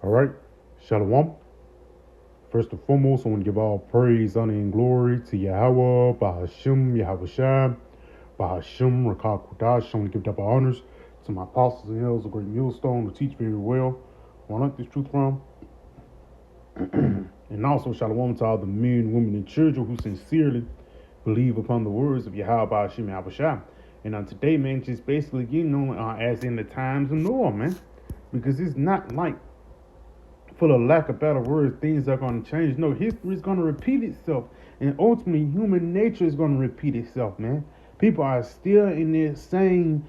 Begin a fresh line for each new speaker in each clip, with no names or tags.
All right, Shalom. First and foremost, I want to give all praise, honor, and glory to Yahweh, Bahashim, Yahweh Shai, Bahashim, Rakah Kudash. I want to give double honors to my apostles and elders, a great millstone who teach very well. I want to this truth from. And also, Shalom to all the men, women, and children who sincerely believe upon the words of Yahweh, Bahashim, Yahweh Shai. And on today, man, just basically, as in the times of Noah, man, because it's not like for the lack of better words, things are going to change. No, history is going to repeat itself. And ultimately, human nature is going to repeat itself, man. People are still in this same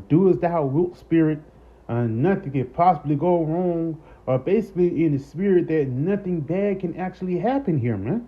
do as thou wilt spirit. Nothing can possibly go wrong. Or basically in the spirit that nothing bad can actually happen here, man.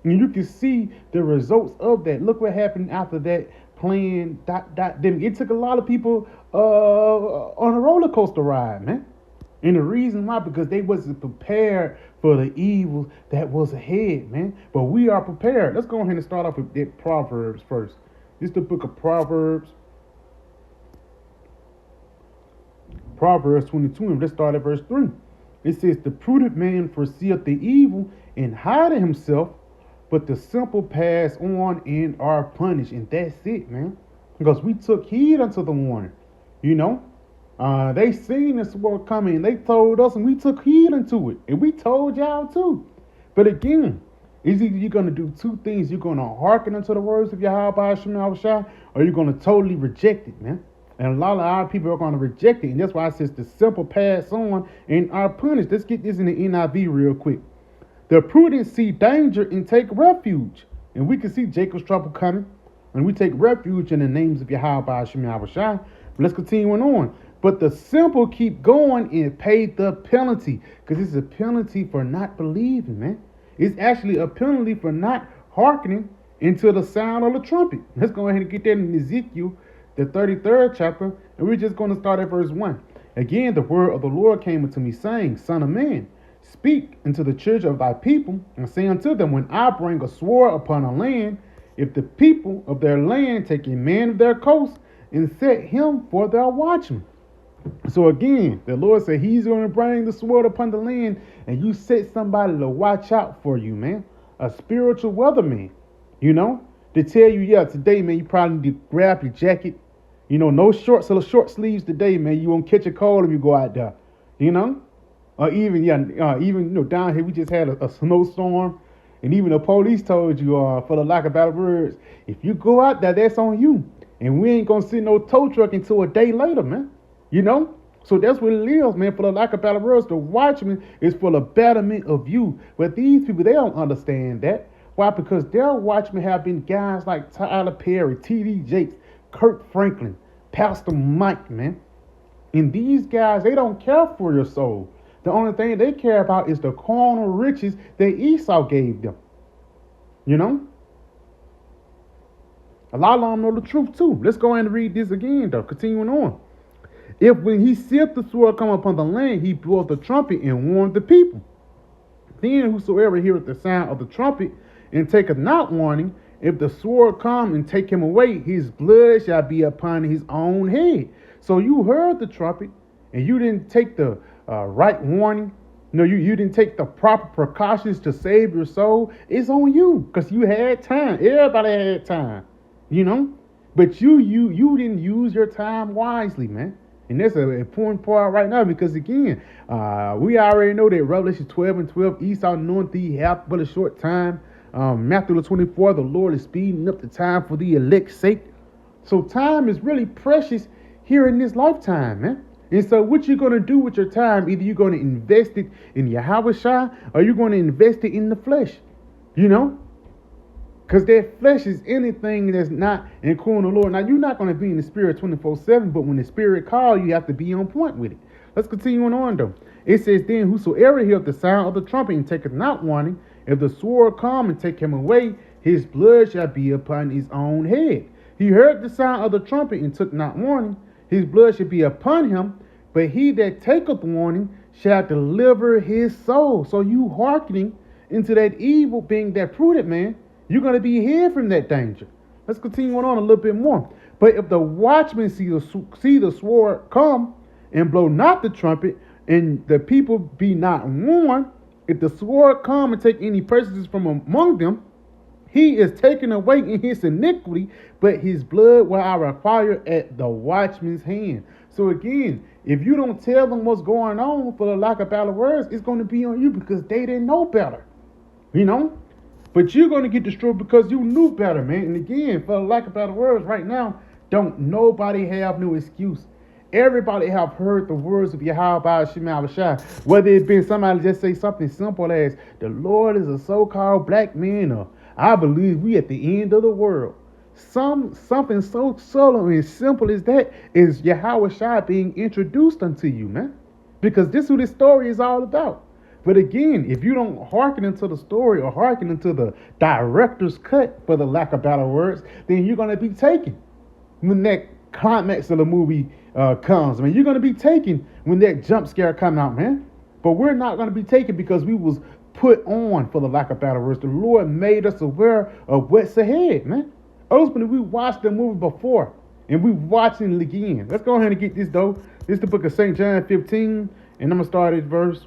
And you can see the results of that. Look what happened after that plan. Then it took a lot of people on a roller coaster ride, man. And the reason why, because they wasn't prepared for the evil that was ahead, man. But we are prepared. Let's go ahead and start off with that Proverbs first. This is the book of Proverbs. Proverbs 22, and let's start at verse 3. It says, the prudent man foreseeth the evil and hideth himself, but the simple pass on and are punished. And that's it, man. Because we took heed unto the warning, you know. They seen this world coming. They told us, and we took heed into it, and we told y'all too. But again, is either you're gonna do two things: you're gonna hearken unto the words of Yahweh Shai, or you're gonna totally reject it, man. And a lot of our people are gonna reject it, and that's why it says the simple pass on and are punished. Let's get this in the NIV real quick. The prudent see danger and take refuge, and we can see Jacob's trouble coming, and we take refuge in the names of Yahweh Shai. Let's continue on. But the simple keep going and pay the penalty, because it's a penalty for not believing, man. It's actually a penalty for not hearkening into the sound of the trumpet. Let's go ahead and get that in Ezekiel, the 33rd chapter, and we're just going to start at verse 1. Again, the word of the Lord came unto me, saying, Son of man, speak unto the children of thy people, and say unto them, when I bring a sword upon a land, if the people of their land take a man of their coast, and set him for their watchman. So again, the Lord said he's going to bring the sword upon the land, and you set somebody to watch out for you, man. A spiritual weatherman, you know, to tell you, yeah, today, man, you probably need to grab your jacket. You know, no shorts or short sleeves today, man. You won't catch a cold if you go out there, you know. Or even, down here we just had a snowstorm, and even the police told you, for the lack of better words, if you go out there, that's on you, and we ain't gonna see no tow truck until a day later, man. You know? So that's what it is, man. For the lack of better words, the watchman is for the betterment of you. But these people, they don't understand that. Why? Because their watchmen have been guys like Tyler Perry, T.D. Jakes, Kurt Franklin, Pastor Mike, man. And these guys, they don't care for your soul. The only thing they care about is the carnal riches that Esau gave them. You know? A lot of them know the truth too. Let's go ahead and read this again, though. Continuing on. If when he seeth the sword come upon the land, he bloweth the trumpet and warned the people. Then whosoever heareth the sound of the trumpet and taketh not warning, if the sword come and take him away, his blood shall be upon his own head. So you heard the trumpet and you didn't take the right warning. No, you didn't take the proper precautions to save your soul. It's on you because you had time. Everybody had time, you know. But you didn't use your time wisely, man. And that's an important part right now because, again, we already know that Revelation 12 and 12, Esau knowing thee hath but a short time. Matthew 24, the Lord is speeding up the time for the elect's sake. So time is really precious here in this lifetime, man. And so what you're going to do with your time, either you're going to invest it in Yahweh Shai or you're going to invest it in the flesh, you know. Because that flesh is anything that's not including the Lord. Now, you're not going to be in the spirit 24/7, but when the spirit calls, you have to be on point with it. Let's continue on, though. It says, then whosoever heareth the sound of the trumpet and taketh not warning, if the sword come and take him away, his blood shall be upon his own head. He heard the sound of the trumpet and took not warning, his blood shall be upon him, but he that taketh warning shall deliver his soul. So you hearkening into that evil, being that prudent man, you're going to be hid from that danger. Let's continue on a little bit more. But if the watchman see the sword come and blow not the trumpet, and the people be not warned, if the sword come and take any persons from among them, he is taken away in his iniquity, but his blood will I require at the watchman's hand. So again, if you don't tell them what's going on for the lack of better words, it's going to be on you because they didn't know better. You know? But you're going to get destroyed because you knew better, man. And again, for the lack of better words, right now, don't nobody have no excuse. Everybody have heard the words of Yahweh Shema Shai. Whether it been somebody just say something simple as, the Lord is a so-called black man, or I believe we at the end of the world. Something so subtle and simple as that is Yahweh Shai being introduced unto you, man. Because this is what this story is all about. But again, if you don't hearken into the story or hearken into the director's cut, for the lack of better words, then you're going to be taken when that climax of the movie comes. I mean, you're going to be taken when that jump scare come out, man. But we're not going to be taken because we was put on, for the lack of better words. The Lord made us aware of what's ahead, man. Ultimately, we watched the movie before, and we watching it again. Let's go ahead and get this, though. This is the book of St. John 15, and I'm going to start at verse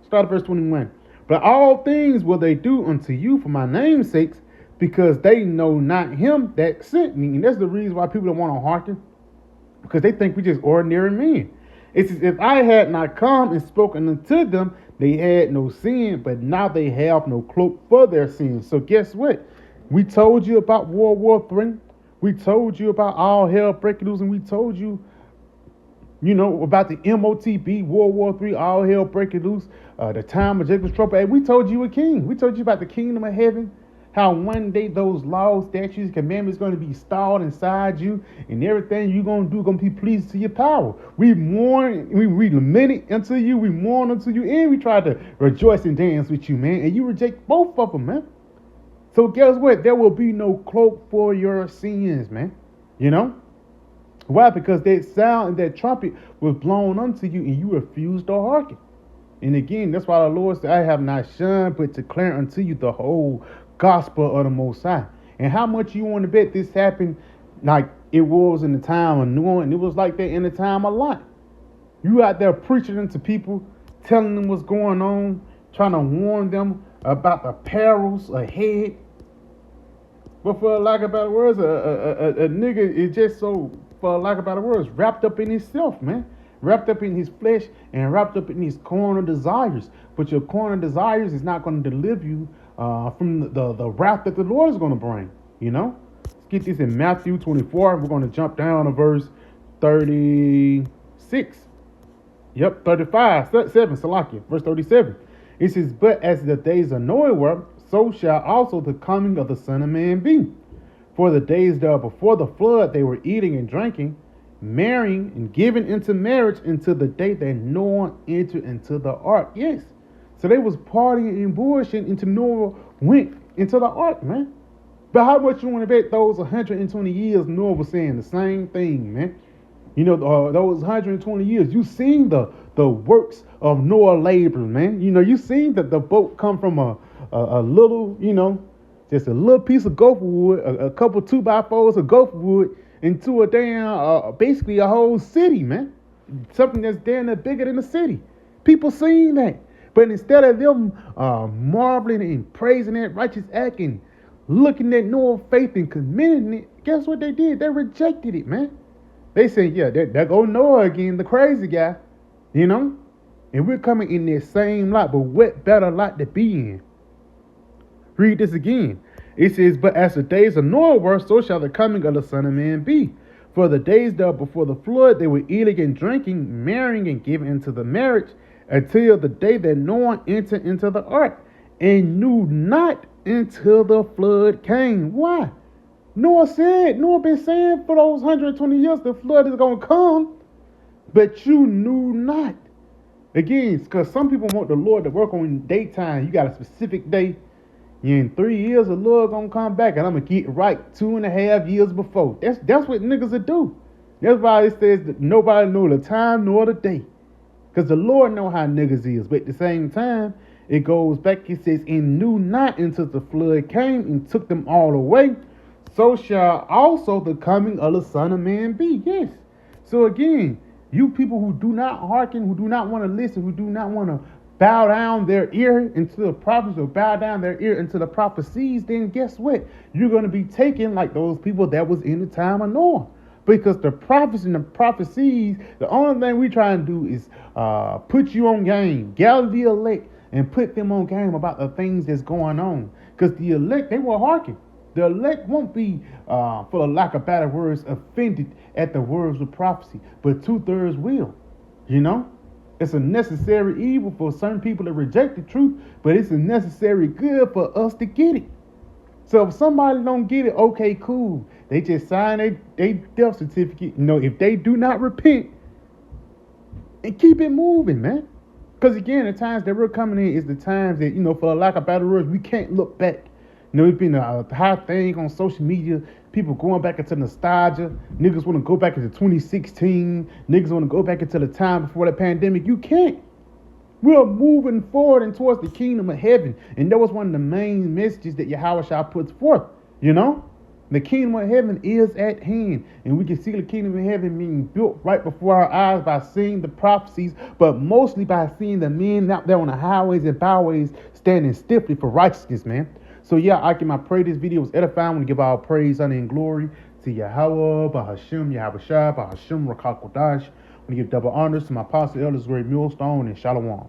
21. But all things will they do unto you for my name's sakes, because they know not him that sent me. And that's the reason why people don't want to hearken, because they think we just ordinary men. It's as if I had not come and spoken unto them, they had no sin, but now they have no cloak for their sins. So guess what? We told you about World War III. We told you about all hell breaking loose, and we told you, about the MOTB, World War III, all hell breaking loose, the time of Jacob's trouble. And we told you a king. We told you about the kingdom of heaven, how one day those laws, statutes, commandments going to be installed inside you, and everything you're going to do going to be pleasing to your power. We mourn, we lament unto you, we mourn unto you, and we try to rejoice and dance with you, man. And you reject both of them, man. So guess what? There will be no cloak for your sins, man. You know? Why? Because that sound and that trumpet was blown unto you, and you refused to hearken. And again, that's why the Lord said, I have not shunned, but declare unto you the whole gospel of the Most High. And how much you want to bet this happened like it was in the time of Noah, and it was like that in the time of Lot. You out there preaching to people, telling them what's going on, trying to warn them about the perils ahead. But for lack of better words, a nigga is just so, for lack of better words, wrapped up in himself, man. Wrapped up in his flesh and wrapped up in his carnal desires. But your carnal desires is not going to deliver you from the wrath that the Lord is going to bring, you know? Let's get this in Matthew 24. We're going to jump down to verse 36. Yep, 35, 7, Salakia, verse 37. It says, but as the days of Noah were, so shall also the coming of the Son of Man be. For the days that before the flood, they were eating and drinking, marrying and giving into marriage until the day that Noah entered into the ark. Yes. So they was partying and bullshitting until Noah went into the ark, man. But how much you want to bet those 120 years Noah was saying the same thing, man? You know, those 120 years, you seen the works of Noah labor, man. You know, you seen that the boat come from a little, just a little piece of gopher wood, a couple 2x4s of gopher wood, into a damn, basically a whole city, man. Something that's damn near bigger than the city. People seen that. But instead of them marveling and praising that righteous act and looking at Noah's faith and commending it, guess what they did? They rejected it, man. They said, yeah, there go Noah again, the crazy guy, And we're coming in that same lot, but what better lot to be in? Read this again. It says, but as the days of Noah were, so shall the coming of the Son of Man be. For the days that before the flood, they were eating and drinking, marrying and giving into the marriage, until the day that Noah entered into the ark, and knew not until the flood came. Why? Noah been saying for those 120 years the flood is going to come, but you knew not. Again, because some people want the Lord to work on daytime. You got a specific day. In 3 years, the Lord going to come back, and I'm going to get right 2.5 years before. That's what niggas will do. That's why it says that nobody know the time nor the day. Because the Lord know how niggas is. But at the same time, it goes back, it says, and knew not until the flood came and took them all away. So shall also the coming of the Son of Man be. Yes. So again, You people who do not hearken, who do not want to listen, who do not want to bow down their ear into the prophets or bow down their ear into the prophecies, then guess what? You're going to be taken like those people that was in the time of Noah. Because the prophets and the prophecies, the only thing we try and do is put you on game, gather the elect, and put them on game about the things that's going on. Because the elect, they will hearken. The elect won't be, for the lack of better words, offended at the words of prophecy, but 2/3 will. You know, it's a necessary evil for certain people to reject the truth, but it's a necessary good for us to get it. So if somebody don't get it, okay, cool. They just sign a death certificate. You know, if they do not repent, and keep it moving, man. Because again, the times that we're coming in is the times that, for the lack of better words, we can't look back. It's been a hot thing on social media. People going back into nostalgia. Niggas want to go back into 2016. Niggas want to go back into the time before the pandemic. You can't. We're moving forward and towards the kingdom of heaven. And that was one of the main messages that Yahushua puts forth. The kingdom of heaven is at hand. And we can see the kingdom of heaven being built right before our eyes by seeing the prophecies, but mostly by seeing the men out there on the highways and byways standing stiffly for righteousness, man. So yeah, I pray this video was edifying. I want to give all praise, honor, and glory to Yahweh, Bahashim, Yahushua, Bahashim, Rakal Kodash. I want to give double honors to my apostle, elders, great millstone, and Shalom.